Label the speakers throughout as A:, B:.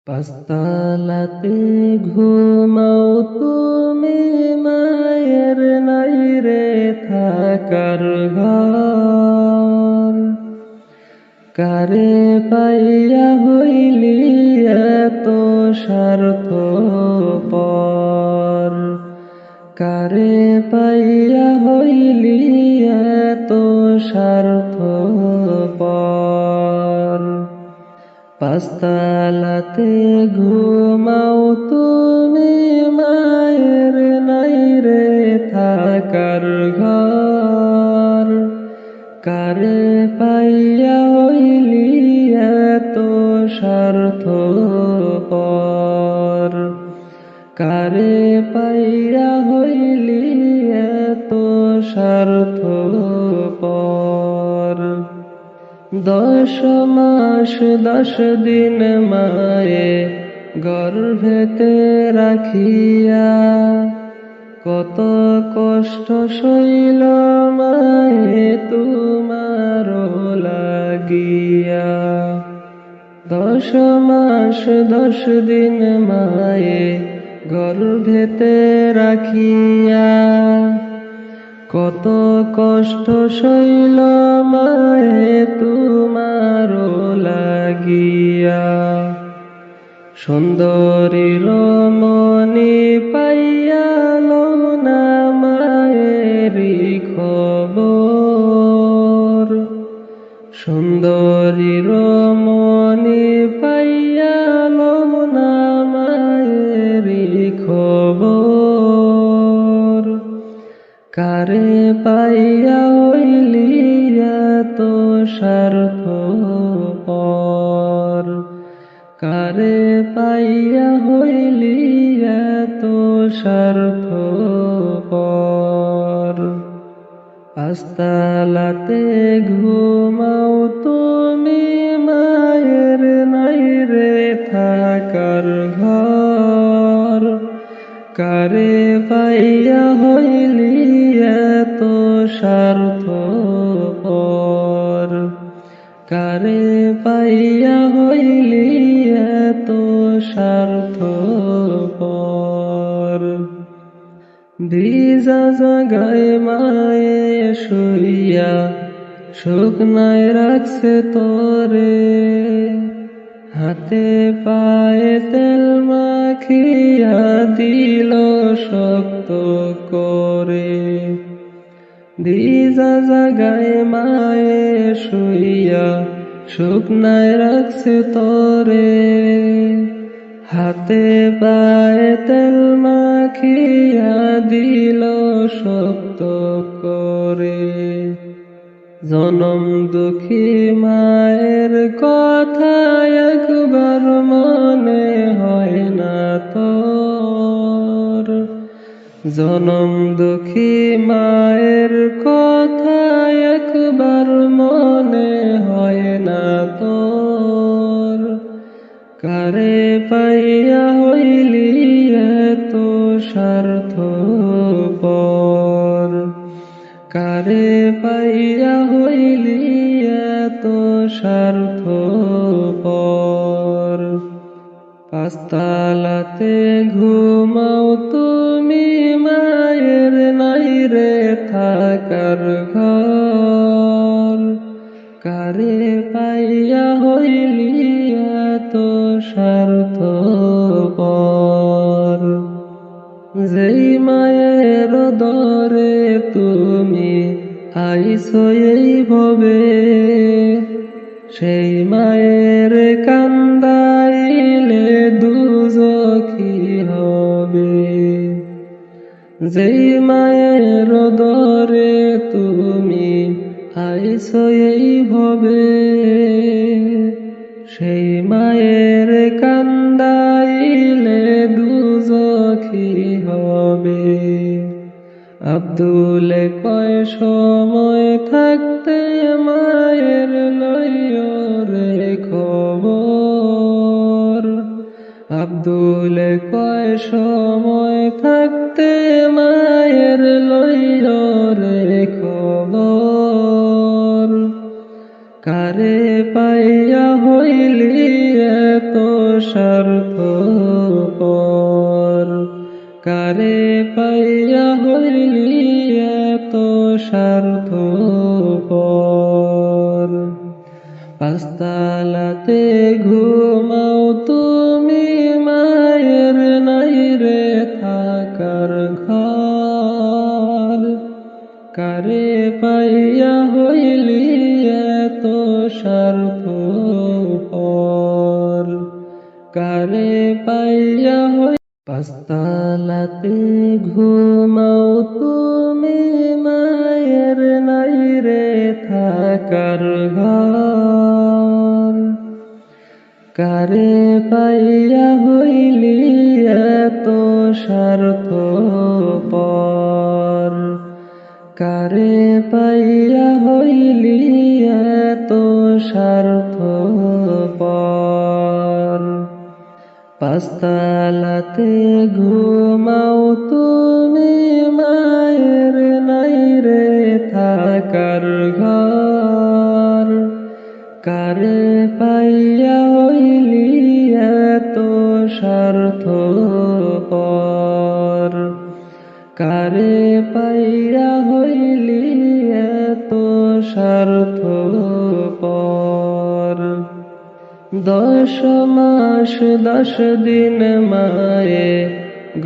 A: পাঁচতলাতে ঘুমাও তুমি, মায়ের নাই রে থাকার ঘর। কারে পাইয়া হইলি এত স্বার্থপর, কারে পাইয়া হইলি এত স্বার্থপর। পাঁচতলাতে ঘুমাও তুমি, মায়ের নাই রে থাকার ঘর। কারে পাইয়া হইলি এত স্বার্থপর, কারে পাইয়া হইলি এত স্বার্থপর। 10 মাস 10 দিন মায়ে গর্ভেতে রাখিয়া, কত কষ্ট সইল মায়ে তোমার লাগিয়া। 10 মাস 10 দিন মায়ে গর্ভেতে রাখিয়া, কত কষ্ট সইল মায়ে তোমার লাগিয়া। সুন্দরী রমণী পাইয়া লও না মায়েরি খবর। সুন্দরী রমণী পাইয়া লও না মায়েরি খবর। কারে পাইয়া হইলি এত স্বার্থপর, কারে পাইয়া হইলি এত স্বার্থপর। পাঁচতলাতে ঘুমাও তুমি, মায়ের নাই রে থাকার ঘর। কারে পাইয়া হইলি এত স্বার্থপর, কারে পাইয়া হইলি এত স্বার্থপর। ভিজা জাগায় মায়ে শুইয়া, শুকনায় রাখছে তোরে। হাতে পায়ে তেল মাখিয়া দিল শক্ত করে। ভিজা জাগায় মায়ে শুইয়া, শুকনায় রাখছে তোরে। হাতে পায়ে তেল মাখিয়া দিল শক্ত করে। জনম দুঃখী মায়ের কথা একবার মনে হয় না তোর। জনম দুঃখী মায়ের কথা একবার মনে হয় না তোর। কারে পাইয়া হইলি এত স্বার্থপর, কারে পাইয়া হইলি এত স্বার্থপর। পাঁচতলাতে ঘুমাও তুমি, মায়ের নাই রে থাকার ঘর। কারে পাইয়া হইলি এত স্বার্থপর। যেই মায়ের দরে তুমি আইছো এই ভবে, সেই মায়ের কান্দাইলে দুজখি হবে। যেই মায়ের দরে তুমি আইছো এই ভবে, সেই মায়ের কান্দাইলে দুজখি হবে। আব্দুল কয় সময় থাকতে মায়ের লইও রে খবর। আব্দুল কয় সময় থাকতে মায়ের লইও রে খবর। কারে পাইয়া হইলি এত স্বার্থপর, কারে পাইয়া হইলি এত স্বার্থপর। পাঁচতলাতে ঘুমাও তুমি, মায়ের নাই রে থাকার ঘর, কারে পাইয়া হইলি এত স্বার্থপর, কারে পাইয়া হই। পাঁচতলাতে ঘুমাও তুমি, মায়ের নাই রে থাকার ঘর, কারে পাইয়া হইলি এত স্বার্থপর, কারে পাইয়া হইলি এত স্বার্থপর। পাঁচতলাতে ঘুমাও তুমি, মায়ের নাই রে থাকার ঘর, কারে পাইয়া হইলি এত স্বার্থপর, কারে পাইয়া হইলি এত স্বার্থপর। 10 মাস 10 দিন মায়ে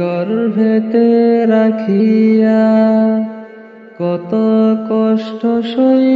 A: গর্ভেতে রাখিয়া কত কষ্ট সই